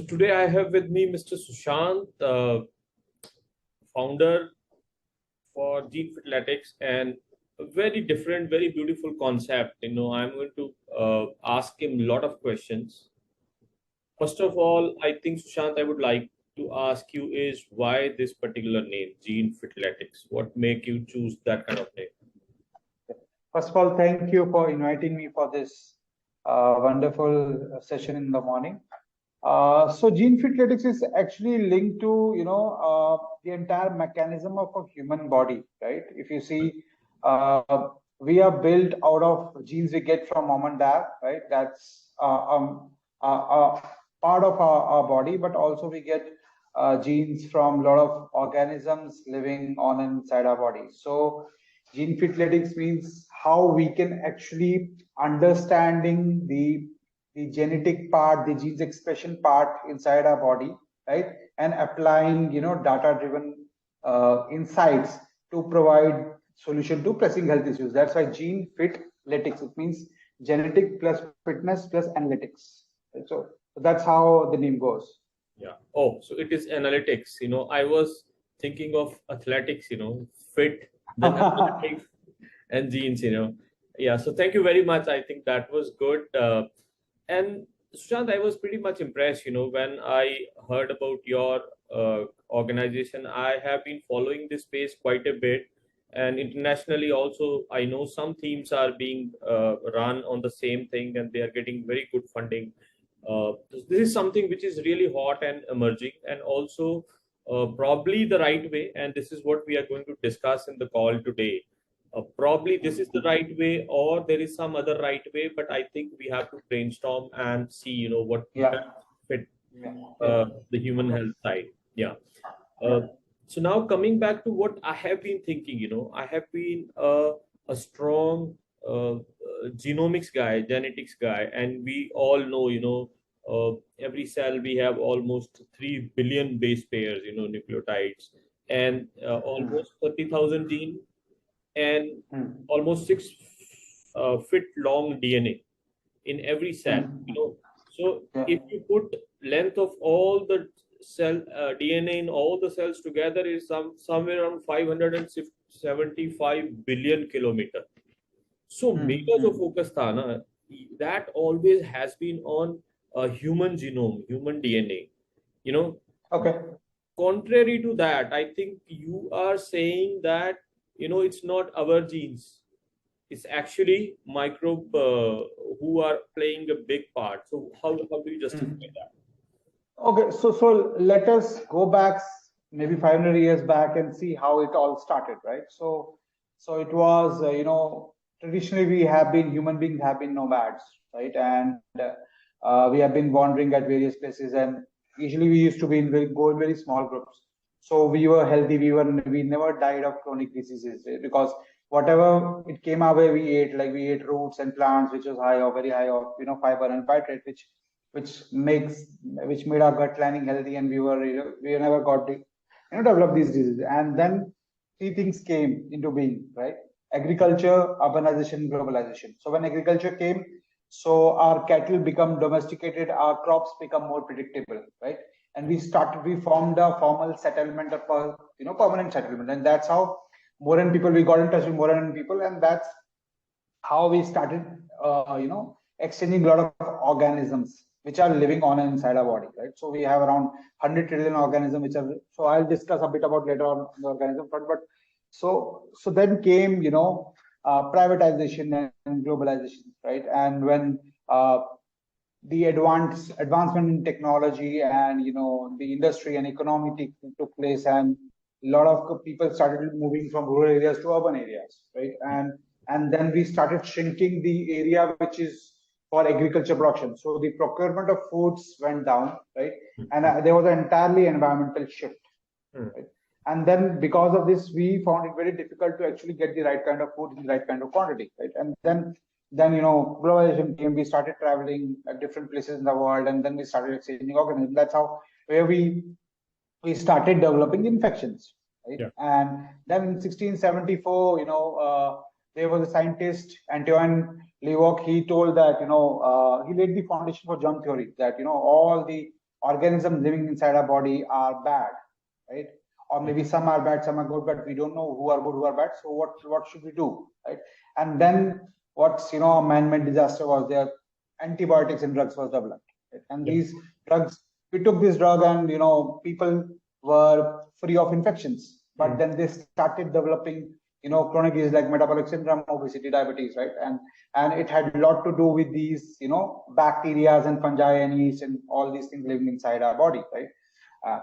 today I have with me Mr. Sushant, founder for Gene Athletics, and a very different, very beautiful concept. I'm going to ask him a lot of questions. First of all, I think Sushant, I would like to ask you is why this particular name, Gene Athletics? What make you choose that kind of name? First of all, thank you for inviting me for this wonderful session in the morning. So gene fretletics is actually linked to the entire mechanism of a human body, right? If you see, we are built out of genes we get from mom and dad, right? That's part of our body, but also we get genes from a lot of organisms living on inside our body. So gene fretletics means how we can actually understanding the genetic part, the genes expression part inside our body, right? And applying, data-driven insights to provide solution to pressing health issues. That's why gene fretletics. It means genetic plus fitness plus analytics. So that's how the name goes. Yeah. Oh, so it is analytics. I was thinking of athletics. Fit, then athletics, and genes. Yeah. So thank you very much. I think that was good. And Sushant, I was pretty much impressed, when I heard about your organization. I have been following this space quite a bit, and internationally also, I know some teams are being run on the same thing, and they are getting very good funding. This is something which is really hot and emerging, and also probably the right way. And this is what we are going to discuss in the call today. Probably this is the right way, or there is some other right way, but I think we have to brainstorm and see, what fit the human health side. Yeah. So now coming back to what I have been thinking, I have been a strong genomics guy, genetics guy, and we all know, every cell we have almost 3 billion base pairs, nucleotides, and almost 30,000 genes and almost 6 feet long DNA in every cell. So if you put length of all the cell DNA in all the cells together is somewhere around 575 billion kilometer. So major जो focus था ना, that always has been on a human genome, human DNA. Okay. Contrary to that, I think you are saying that it's not our genes, it's actually microbe who are playing a big part. So how do you justify that? Okay, so let us go back maybe 500 years back and see how it all started, right? So it was traditionally human beings have been nomads, right? And we have been wandering at various places, and usually we used to go in very small groups. So we were healthy. We never died of chronic diseases, because whatever it came our way, we ate. Like we ate roots and plants, which was very high of fiber and nitrate, which made our gut lining healthy, and we never got developed these diseases. And then three things came into being, right? Agriculture, urbanization, globalization. So when agriculture came, so our cattle become domesticated, our crops become more predictable, right? And we formed a formal settlement of permanent settlement, and that's how we got in touch with Moran people, and that's how we started exchanging a lot of organisms which are living on and inside our body, right? So we have around 100 trillion organisms which are, so I'll discuss a bit about later on the organism front. But so then came privatization and globalization, right? And when the advancement in technology and the industry and economy took place, and a lot of people started moving from rural areas to urban areas, right? And then we started shrinking the area which is for agriculture production. So the procurement of foods went down, right? And there was an entirely environmental shift, right? And then because of this, we found it very difficult to actually get the right kind of food in the right kind of quantity, right? And then globalization came. We started traveling at different places in the world, and then we started exchanging organisms. That's how we started developing infections, right? Yeah. And then in 1674, there was a scientist, Antoine Leeuwenhoek. He told that he laid the foundation for germ theory, that all the organisms living inside our body are bad, right? Or maybe some are bad, some are good, but we don't know who are good, who are bad. So what should we do, right? And then what's a man-made disaster was there. Antibiotics and drugs was developed, right? And these drugs, we took this drug, and people were free of infections. But then they started developing chronic disease like metabolic syndrome, obesity, diabetes, right? And it had a lot to do with these bacteria and fungi and yeast and all these things living inside our body, right?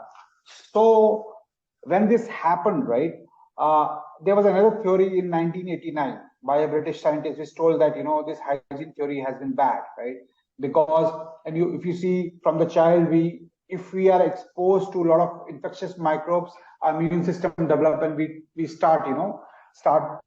So when this happened, right, there was another theory in 1989 by a British scientist which told that this hygiene theory has been bad, right? Because if you see from the child, if we are exposed to a lot of infectious microbes, our immune system develop, and we start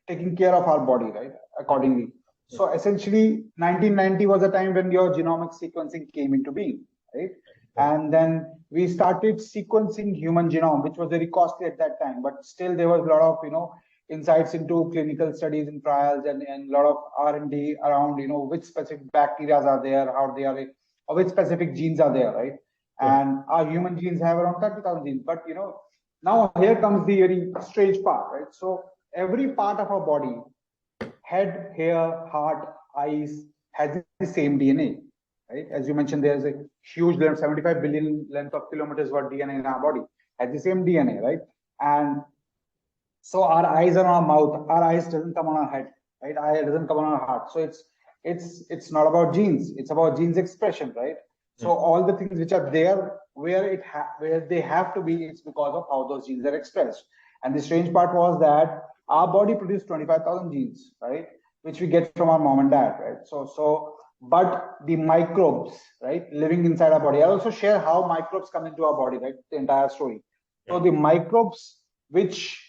taking care of our body, right, accordingly. So essentially 1990 was a time when your genomic sequencing came into being, right? And then we started sequencing human genome, which was very costly at that time, but still there was a lot of insights into clinical studies and trials, and a lot of R&D around which specific bacteria are there, how they are, or which specific genes are there, right? And our human genes have around 30,000 genes. But now here comes the very strange part, right? So every part of our body, head, hair, heart, eyes, has the same DNA, right? As you mentioned, there's a huge length, 75 billion length of kilometers what DNA in our body, has the same DNA, right? And so our eyes are on our mouth, our eyes doesn't come on our head, right? Eye doesn't come on our heart. So it's not about genes, it's about genes expression, right? So all the things which are there where they have to be, it's because of how those genes are expressed. And the strange part was that our body produced 25,000 genes, right, which we get from our mom and dad, right? But the microbes, right, living inside our body. I'll also share how microbes come into our body, right, the entire story. So the microbes which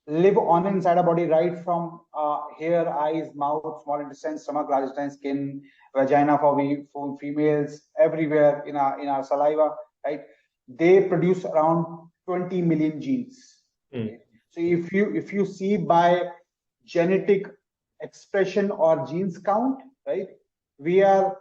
live on inside our body, right from hair, eyes, mouth, small intestine, stomach, large intestine, skin, vagina for females, everywhere in our saliva, right? They produce around 20 million genes. Okay? So if you see by genetic expression or genes count, right, we are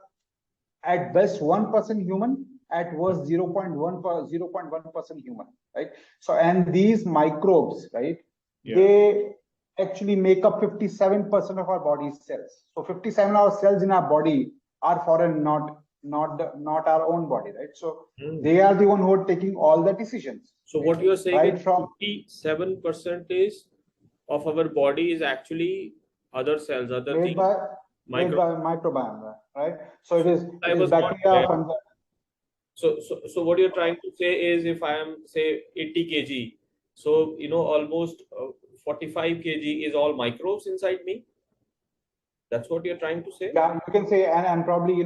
at best 1% human, at worst 0.1% human, right? So and these microbes, right, they actually make up 57% of our body's cells. So 57 of our cells in our body are foreign, not our own body, right? So they are the one who are taking all the decisions. So right? what you are saying right is from 57% of our body is actually other cells, other made things. Made by microbiome, right? So it is bacteria, fungi. So what you're trying to say is, if I am say 80 kg, so almost 45 kg is all microbes inside me. That's what you're trying to say. Yeah, you can say, and probably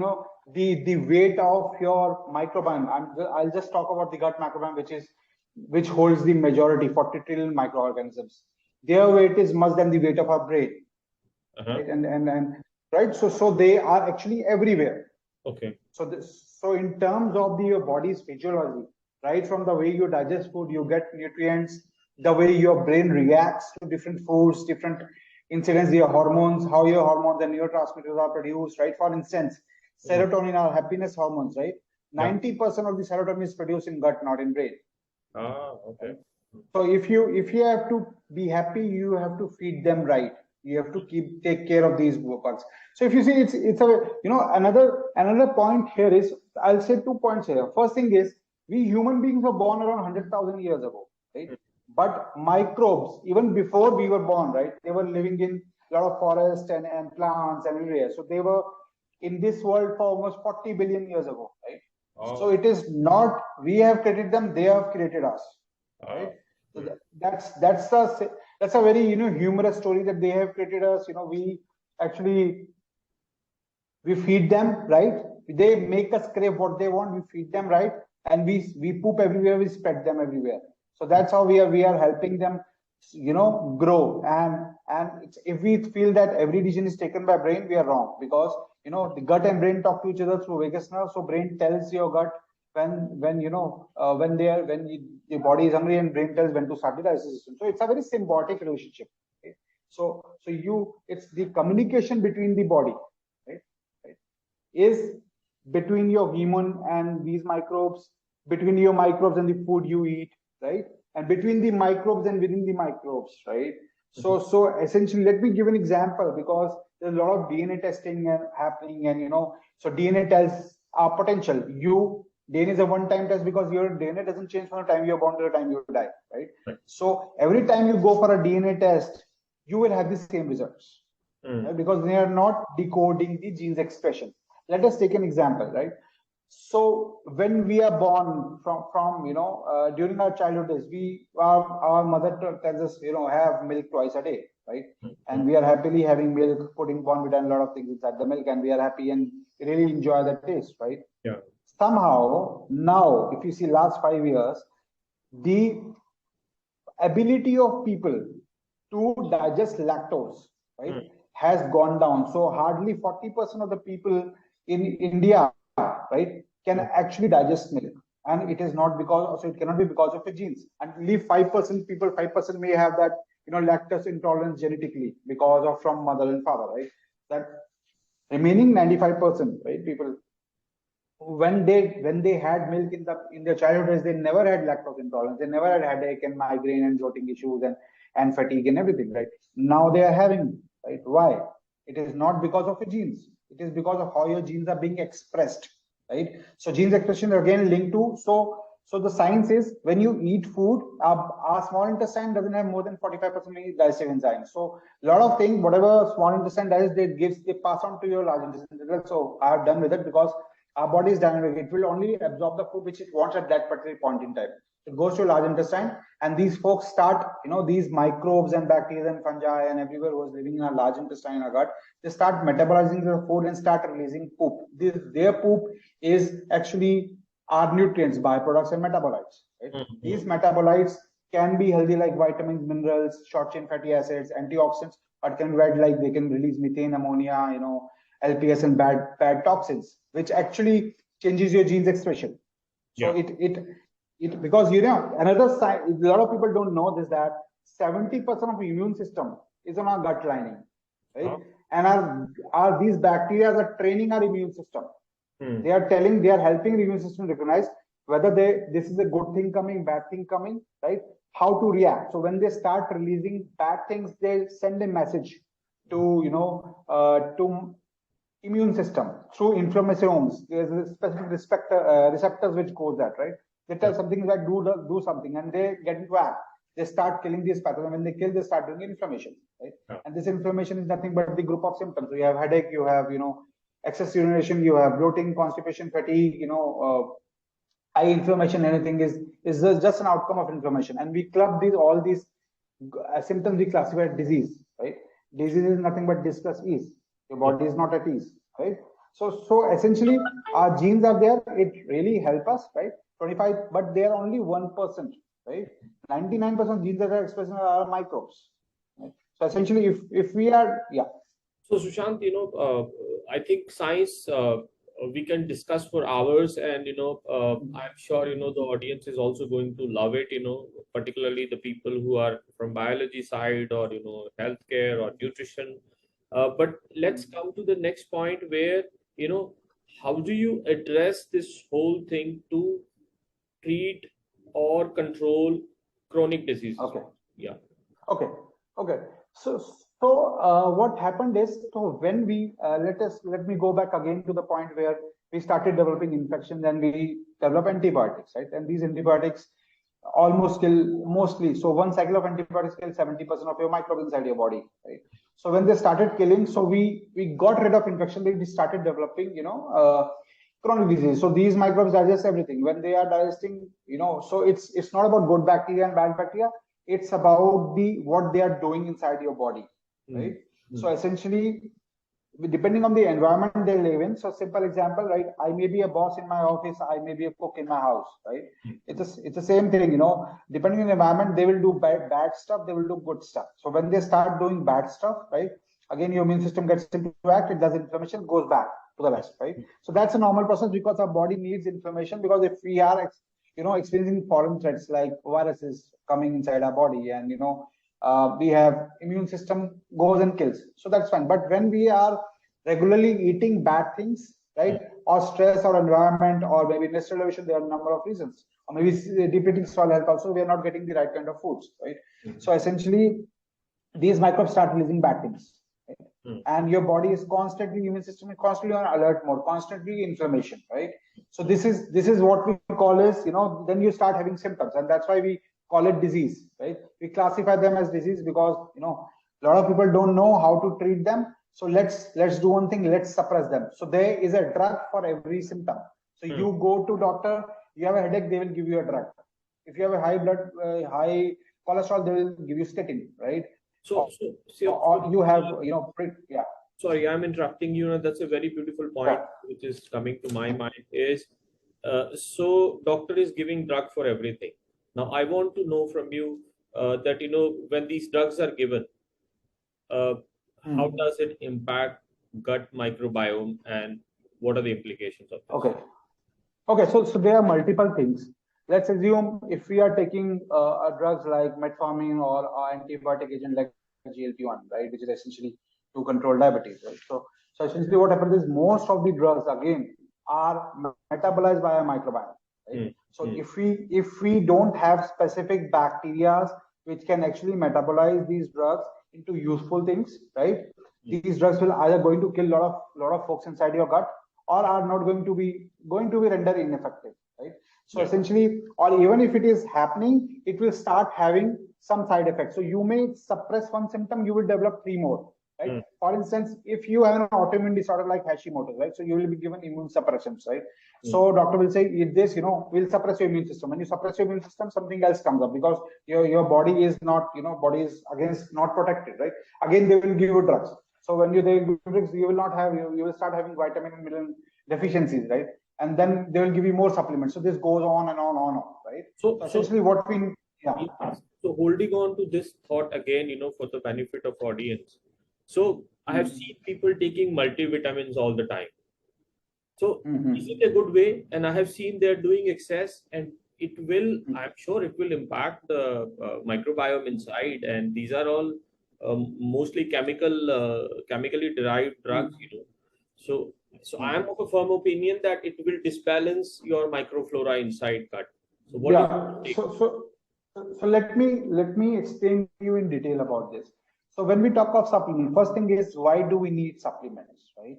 the weight of your microbiome. I'll just talk about the gut microbiome, which holds the majority, 40 trillion microorganisms. Their weight is much than the weight of our brain, right? And right, so they are actually everywhere. Okay. So in terms of your body's physiology, right from the way you digest food, you get nutrients, the way your brain reacts to different foods, different incidents, your hormones, how your hormones and neurotransmitters are produced, right? For instance, serotonin are happiness hormones, right? 90% of the serotonin is produced in gut, not in brain. Okay. So if you have to be happy, you have to feed them right. You have to take care of these bugs. So if you see, it's a another point here is, I'll say 2 points here. First thing is, we human beings were born around 100,000 years ago, right? But microbes, even before we were born, right, they were living in a lot of forest and plants everywhere. So they were in this world for almost 40 billion years ago, right? So it is not we have created them; they have created us, right? So that's a very humorous story that they have created us. We actually feed them, right? They make us crave what they want. We feed them, right? And we poop everywhere. We spread them everywhere. So that's how we are helping them, grow. And if we feel that every decision is taken by brain, we are wrong, because the gut and brain talk to each other through vagus nerve. So brain tells your gut when the body is hungry, and brain tells when to start the digestive system. So it's a very symbiotic relationship. Okay? So it's the communication between the body, right, is between your human and these microbes, between your microbes and the food you eat, right? And between the microbes and within the microbes, right? So essentially, let me give an example, because there's a lot of DNA testing happening, and so DNA tells our potential. DNA is a one-time test, because your DNA doesn't change from the time you're born to the time you die, right? So every time you go for a DNA test, you will have the same results, right? Because they are not decoding the genes expression. Let us take an example, right? So when we are born from during our childhood days, our mother tells us, have milk twice a day, right? And we are happily having milk, putting Bonvita and a lot of things inside the milk, and we are happy and really enjoy the taste, right? Yeah. Somehow now, if you see last 5 years, the ability of people to digest lactose, right, has gone down. So hardly 40% of the people in India, right, can actually digest milk. And it is not because, so it cannot be because of the genes. And leave 5% people, 5% may have that, lactose intolerance genetically because of from mother and father, right? That remaining 95%, right, people, when they had milk in their childhood days, they never had lactose intolerance, they never had headache and migraine and bloating issues and fatigue and everything, right? Now they are having, right? Why? It is not because of your genes, it is because of how your genes are being expressed, right? So genes expression are again linked to, so the science is, when you eat food, our small intestine doesn't have more than 45% digestive enzymes. So a lot of things, whatever small intestine does, they pass on to your large intestine. So I have done with it, because our body is dynamic. It will only absorb the food which it wants at that particular point in time. It goes to large intestine, and these folks start, these microbes and bacteria and fungi and everywhere who is living in a large intestine, our gut, they start metabolizing the food and start releasing poop. Their poop is actually our nutrients, byproducts, and metabolites. Right? These metabolites can be healthy, like vitamins, minerals, short chain fatty acids, antioxidants, but can be bad, like they can release methane, ammonia, LPS, and bad toxins, which actually changes your genes expression. So it because another side, a lot of people don't know this, that 70% of the immune system is on our gut lining, right? And these bacteria are training our immune system. They are helping the immune system recognize whether this is a good thing coming, bad thing coming, right? How to react. So when they start releasing bad things, they send a message to to immune system through inflammasomes. There's a specific receptors which goes that, right? They tell something like do something, and they get into act. They start killing these pathogens. When they kill, they start doing inflammation, right? And this inflammation is nothing but the group of symptoms. So you have headache, you have excess urination, you have bloating, constipation, fatigue, eye inflammation. Anything is just an outcome of inflammation. And we club all these symptoms, we classify as disease, right? Disease is nothing but discuss ease. Your body is not at ease, right? So essentially, our genes are there. It really help us, right? 25, but they are only 1%, right? 99% genes that are expressed are microbes. Right? So essentially, if we are, So Sushant, I think science we can discuss for hours, and I'm sure the audience is also going to love it. Particularly the people who are from biology side, or healthcare or nutrition. But let's come to the next point where how do you address this whole thing to treat or control chronic diseases? Okay. Yeah. Okay. So what happened is, so when we let me go back again to the point where we started developing infections, and we develop antibiotics, right? And these antibiotics almost kill mostly. So one cycle of antibiotics kills 70% of your microbes inside your body, right? So when they started killing, so we got rid of infection. We started developing, chronic disease. So these microbes digest everything. When they are digesting, so it's not about good bacteria and bad bacteria. It's about what they are doing inside your body, right? So essentially, depending on the environment they live in. So simple example, right? I may be a boss in my office. I may be a cook in my house, right? It's the same thing, Depending on the environment, they will do bad stuff. They will do good stuff. So when they start doing bad stuff, right? Again, your immune system gets into act. It does inflammation, goes back to the rest, right? So that's a normal process, because our body needs inflammation. Because if we are experiencing foreign threats like viruses coming inside our body, and we have immune system goes and kills, so that's fine. But when we are regularly eating bad things, right? Or stress or environment, or maybe industrial elevation. There are a number of reasons. Or maybe depleting soil health also, we are not getting the right kind of foods, right? So essentially, these microbes start releasing bad things. Right? And your body is constantly, immune system is constantly on alert mode, constantly inflammation, right? So this is what we call as, then you start having symptoms, and that's why we call it disease, right? We classify them as disease because a lot of people don't know how to treat them. So let's do one thing, let's suppress them. So there is a drug for every symptom. So you go to doctor, you have a headache, they will give you a drug. If you have a high cholesterol, they will give you statin, right? So you have, yeah. Sorry, I'm interrupting you. That's a very beautiful point, which is coming to my mind is, so doctor is giving drug for everything. Now, I want to know from you that, when these drugs are given, how does it impact gut microbiome and what are the implications of this? Okay. So there are multiple things. Let's assume if we are taking drugs like metformin or antibiotic agent like GLP-1, right, which is essentially to control diabetes, right? So essentially what happens is most of the drugs again are metabolized by a microbiome, right? So if we don't have specific bacteria which can actually metabolize these drugs into useful things, right? These drugs will either going to kill lot of folks inside your gut, or are not going to be rendered ineffective, right? So essentially, or even if it is happening, it will start having some side effects. So you may suppress one symptom, you will develop three more, right? For instance, if you have an autoimmune disorder like Hashimoto's, right? So you will be given immune suppressions, right? So doctor will say, this, will suppress your immune system. When you suppress your immune system, something else comes up because your body is not, body is against not protected, right? Again, they will give you drugs. So when they give you drugs, you will not have, you will start having vitamin and mineral deficiencies, right? And then they will give you more supplements. So this goes on and on, right? So essentially what we, So holding on to this thought again, for the benefit of audience. So I have seen people taking multivitamins all the time. So is it a good way? And I have seen they're doing excess, and it will, I'm sure it will impact the microbiome inside. And these are all mostly chemically derived drugs, So I am of a firm opinion that it will disbalance your microflora inside gut. So what do you think? So let me explain to you in detail about this. So when we talk of supplement, first thing is, why do we need supplements, right?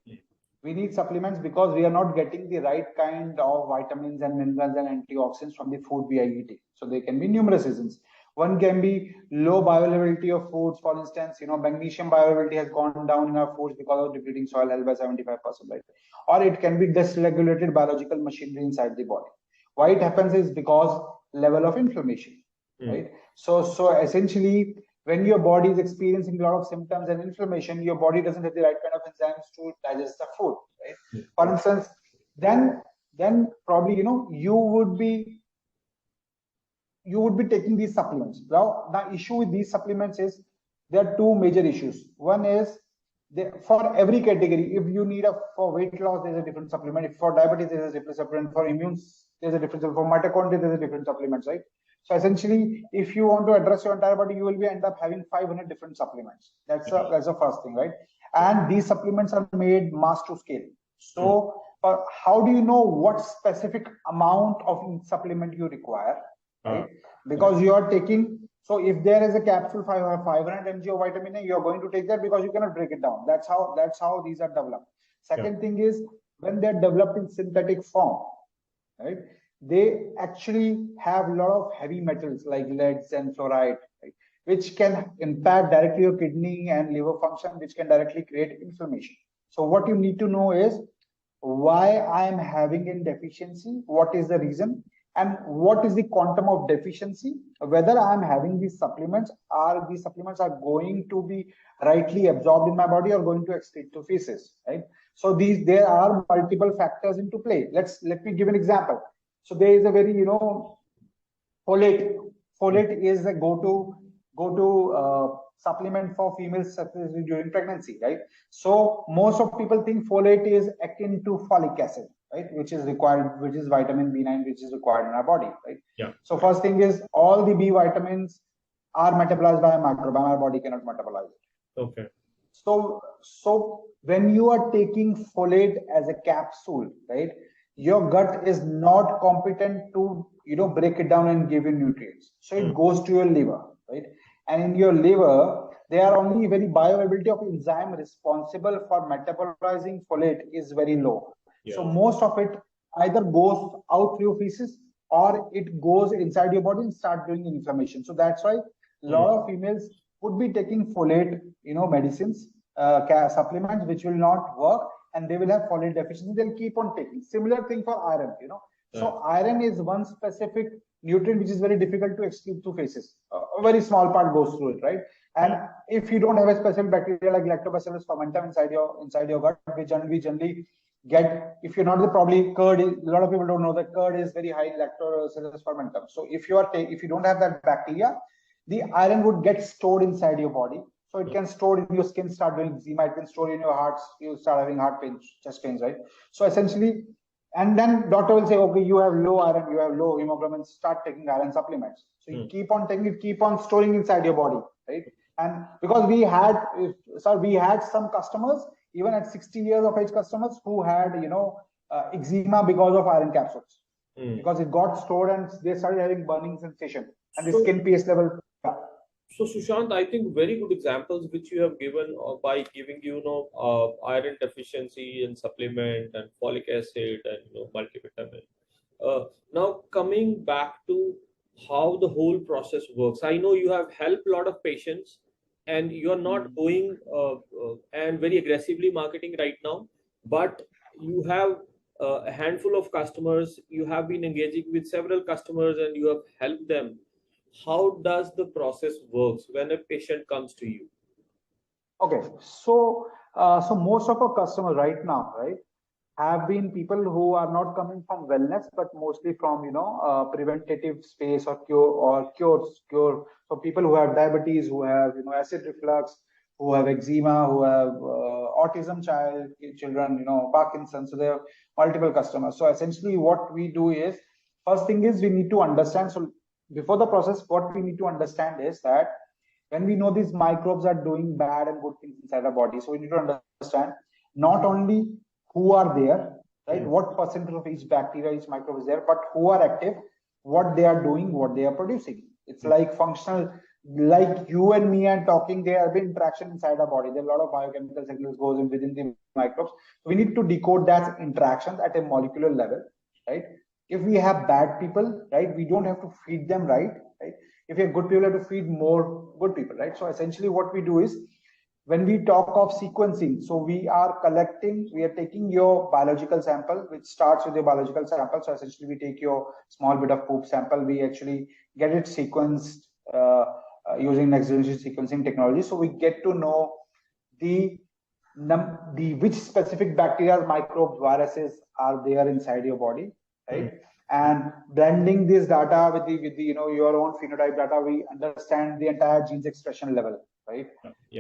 We need supplements because we are not getting the right kind of vitamins and minerals and antioxidants from the food we are eating. So there can be numerous reasons. One can be low bioavailability of foods. For instance, magnesium bioavailability has gone down in our foods because of depleting soil health by 75%, right? Or it can be dysregulated biological machinery inside the body. Why it happens is because level of inflammation, right? So essentially, when your body is experiencing a lot of symptoms and inflammation, your body doesn't have the right kind of enzymes to digest the food, right? For instance, then probably you would be taking these supplements. Now the issue with these supplements is there are two major issues. One is for every category, if you need for weight loss, there's a different supplement. If for diabetes, there's a different supplement. For immune, there's a different supplement. For mitochondria, there's a different supplement, right? So essentially, if you want to address your entire body, you will end up having 500 different supplements. That's the first thing, right? And these supplements are made mass to scale. So how do you know what specific amount of supplement you require, right? Because you are taking, so if there is a capsule 500 mg of vitamin A, you are going to take that because you cannot break it down. That's how these are developed. Second thing is, when they're developed in synthetic form, right, they actually have a lot of heavy metals like leads and fluoride, right, which can impact directly your kidney and liver function, which can directly create inflammation. So what you need to know is why I am having a deficiency, what is the reason, and what is the quantum of deficiency, whether I am having these supplements, are these supplements are going to be rightly absorbed in my body or going to excrete to feces, right? So there are multiple factors into play. Let me give an example. So there is a very, folate. Folate is a go-to supplement for females during pregnancy, right? So most of people think folate is akin to folic acid, right? Which is required, which is vitamin B9, which is required in our body, right? Yeah. So first thing is, all the B vitamins are metabolized by a microbiome. Our body cannot metabolize it. Okay. So when you are taking folate as a capsule, right, your gut is not competent to break it down and give you nutrients. So it goes to your liver, right? And in your liver, there are only very bioavailability of enzyme responsible for metabolizing folate is very low. So most of it either goes out through feces or it goes inside your body and start doing inflammation. So that's why a lot of females would be taking folate, medicines, supplements, which will not work, and they will have folate deficiency. They'll keep on taking. Similar thing for iron, So iron is one specific nutrient which is very difficult to excrete through feces. A very small part goes through it, right? And if you don't have a specific bacteria like lactobacillus fermentum inside your gut, which we generally get, if you're not the probably curd, a lot of people don't know that curd is very high in lactobacillus fermentum. So if you don't have that bacteria, the iron would get stored inside your body. So it can store in your skin, start doing eczema, it can store in your hearts, you start having heart pains, chest pains, right? So essentially, and then doctor will say, okay, you have low iron, you have low hemoglobin, start taking iron supplements. So you keep on taking it, keep on storing inside your body, right? And because we had some customers, even at 60 years of age customers who had, eczema because of iron capsules. Because it got stored and they started having burning sensation and the skin pH level. So Sushant, I think very good examples which you have given by giving iron deficiency and supplement and folic acid and multivitamin. Now coming back to how the whole process works, I know you have helped a lot of patients, and you are not going and very aggressively marketing right now, but you have a handful of customers. You have been engaging with several customers, and you have helped them. How does the process works when a patient comes to you? Okay, so most of our customers right now, right, have been people who are not coming from wellness, but mostly from preventative space or cure. So people who have diabetes, who have acid reflux, who have eczema, who have autism children, Parkinson's. So there are multiple customers. So essentially, what we do is, first thing is we need to understand. So before the process, what we need to understand is that when we know these microbes are doing bad and good things inside our body, so we need to understand not only who are there, right? What percentage of each bacteria, each microbe is there, but who are active, what they are doing, what they are producing. It's like functional, like you and me and talking, there have been interaction inside our body. There are a lot of biochemical signals goes in within the microbes. We need to decode that interactions at a molecular level, right? If we have bad people, right, we don't have to feed them, right? If we have good people, we have to feed more good people, right? So essentially what we do is, when we talk of sequencing, so we are taking your biological sample, which starts with your biological sample. So essentially we take your small bit of poop sample, we actually get it sequenced using next generation sequencing technology. So we get to know which specific bacteria, microbes, viruses are there inside your body, right? And blending this data with the your own phenotype data, we understand the entire genes expression level, right?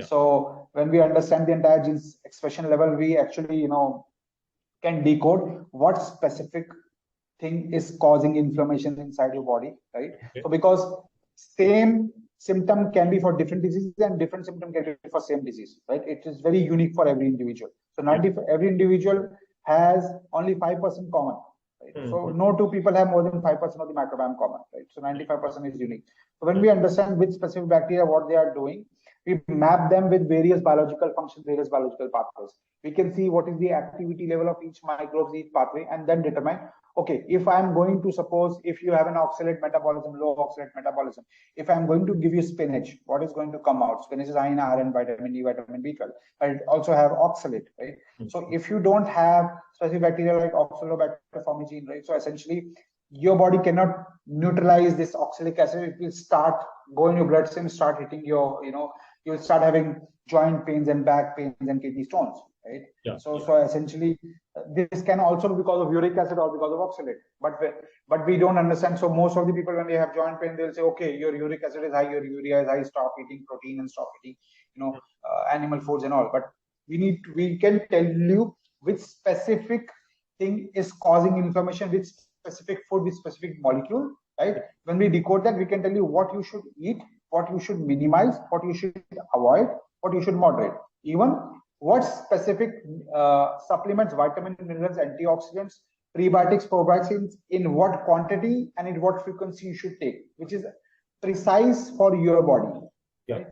So when we understand the entire genes expression level, we actually can decode what specific thing is causing inflammation inside your body, right? So because same symptom can be for different diseases and different symptom can be for same disease, right? It is very unique for every individual. So every individual has only 5% common. Right? So no two people have more than 5% of the microbiome common, right? So 95% is unique. So when we understand which specific bacteria, what they are doing, we map them with various biological functions, various biological pathways. We can see what is the activity level of each microbe, each pathway, and then determine, okay, if I'm going to suppose, if you have an oxalate metabolism, low oxalate metabolism, if I'm going to give you spinach, what is going to come out? Spinach is high in iron, vitamin D, vitamin B12, but it also have oxalate, right? So if you don't have specific bacteria like Oxalobacter formigene, right? So essentially, your body cannot neutralize this oxalic acid. It will start going your bloodstream, start hitting your, you'll start having joint pains and back pains and kidney stones, right? So essentially, this can also be because of uric acid or because of oxalate. But we don't understand. So most of the people, when they have joint pain, they'll say, okay, your uric acid is high, your urea is high, stop eating protein and stop eating, animal foods and all. But we can tell you which specific thing is causing inflammation, which specific food, which specific molecule, right? When we decode that, we can tell you what you should eat, what you should minimize, what you should avoid, what you should moderate. Even what specific supplements, vitamins, minerals, antioxidants, prebiotics, probiotics, in what quantity and in what frequency you should take, which is precise for your body, Yeah. right?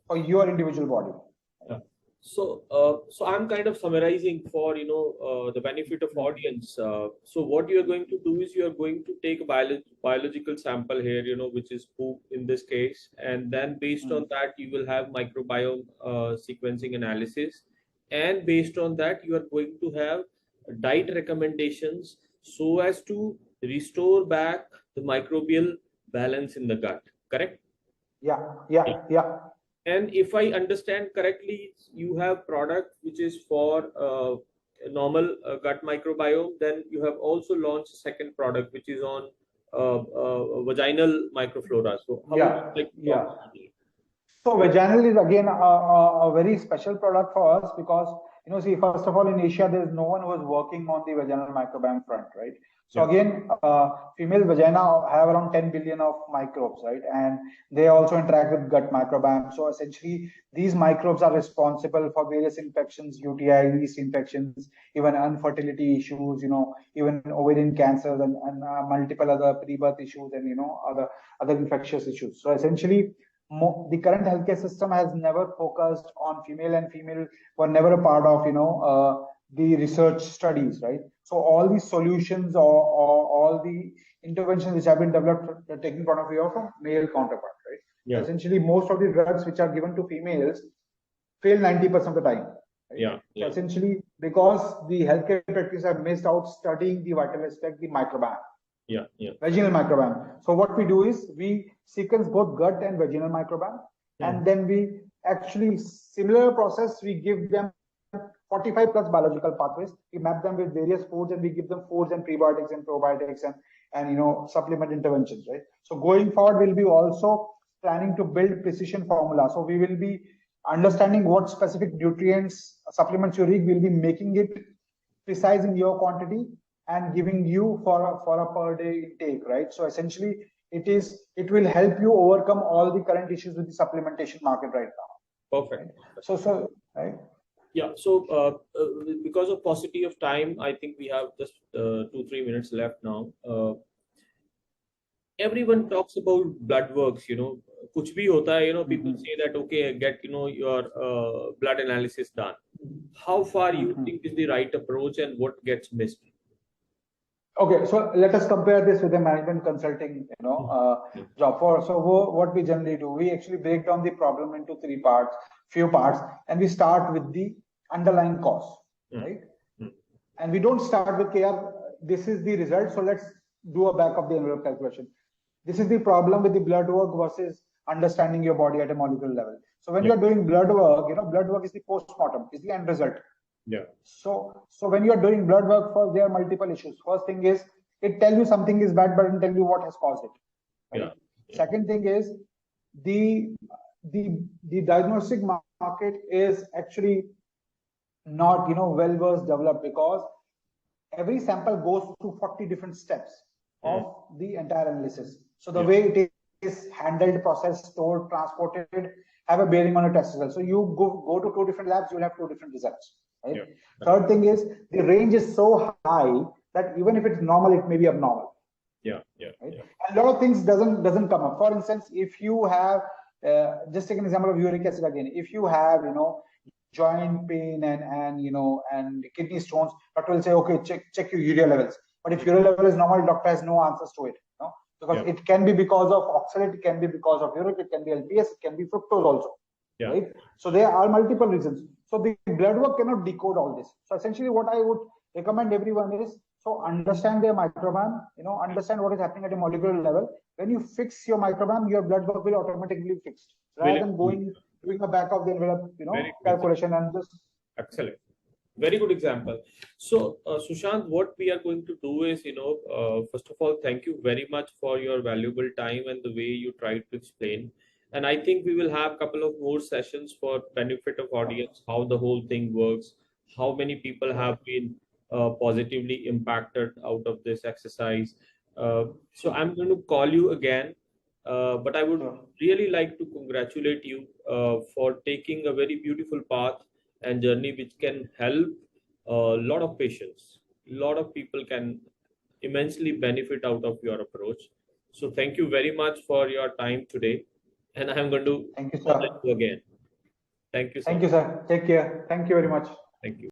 For your individual body. Yeah. So I'm kind of summarizing for the benefit of audience. So what you are going to do is you are going to take a biological sample here, which is poop in this case, and then based on that you will have microbiome sequencing analysis, and based on that you are going to have diet recommendations so as to restore back the microbial balance in the gut. Correct? Yeah. And if I understand correctly, you have product which is for normal gut microbiome. Then you have also launched a second product which is on vaginal microflora. So how would you like to talk about it? So vaginal is again a very special product for us because, see, first of all, in Asia, there is no one who is working on the vaginal microbiome front, right? So Yeah. again, female vagina have around 10 billion of microbes, right? And they also interact with gut microbiome. So essentially, these microbes are responsible for various infections, UTI, yeast infections, even infertility issues, even ovarian cancers and multiple other pre-birth issues and, other infectious issues. So essentially, the current healthcare system has never focused on female, and female were never a part of the research studies, right? So all these solutions or all the interventions which have been developed are taking point of view of a male counterpart, right? Yeah. Essentially, most of the drugs which are given to females fail 90% of the time. Right? Yeah. So essentially, because the healthcare practitioners have missed out studying the vital aspect, the microbiome. Yeah. Vaginal microbiome. So what we do is we sequence both gut and vaginal microbiome, and then we actually similar process. We give them 45 plus biological pathways. We map them with various foods, and we give them foods and prebiotics and probiotics and supplement interventions. Right. So going forward, we'll be also planning to build precision formula. So we will be understanding what specific nutrients supplements you need. We'll be making it precise in your quantity and giving you for a per day intake, right? So essentially, it will help you overcome all the current issues with the supplementation market right now. Perfect. Right? So right. Yeah. So because of paucity of time, I think we have just 2-3 minutes left now. Everyone talks about blood works. कुछ भी होता है. People say that okay, get your blood analysis done. How far you think is the right approach, and what gets missed? Okay, so let us compare this with a management consulting, job. What we generally do, we actually break down the problem into few parts, and we start with the underlying cause, right? And we don't start with KR. This is the result, so let's do a back of the envelope calculation. This is the problem with the blood work versus understanding your body at a molecular level. So when you're doing blood work, blood work is the postmortem, is the end result. Yeah. So when you are doing blood work, first there are multiple issues. First thing is it tells you something is bad, but it doesn't tell you what has caused it. Right? Yeah. Second thing is the diagnostic market is actually not well versed developed, because every sample goes through 40 different steps of the entire analysis. So the way it is handled, processed, stored, transported have a bearing on a test result. So you go to 2 different labs, you'll have 2 different results. Right? Third thing is the range is so high that even if it's normal, it may be abnormal. Right? And a lot of things doesn't come up. For instance, if you have just take an example of uric acid again. If you have joint pain and kidney stones, doctor will say, okay, check your urea levels. But if urea level is normal, doctor has no answers to it. Because it can be because of oxalate, it can be because of uric, it can be LPS, it can be fructose also. Right? So there are multiple reasons. So the blood work cannot decode all this. So essentially what I would recommend everyone is, so understand their microbiome, understand what is happening at a molecular level. When you fix your microbiome, your blood work will automatically be fixed, rather than doing a back of the envelope, calculation and just. Excellent. Very good example. So Sushant, what we are going to do is, first of all, thank you very much for your valuable time and the way you tried to explain. And I think we will have a couple of more sessions for benefit of audience, how the whole thing works, how many people have been positively impacted out of this exercise. So I'm going to call you again, but I would really like to congratulate you for taking a very beautiful path and journey which can help a lot of patients. A lot of people can immensely benefit out of your approach. So thank you very much for your time today, and I am going to Thank you, call sir. you again. Thank you so Thank you, much. sir. Take care. Thank you very much. Thank you.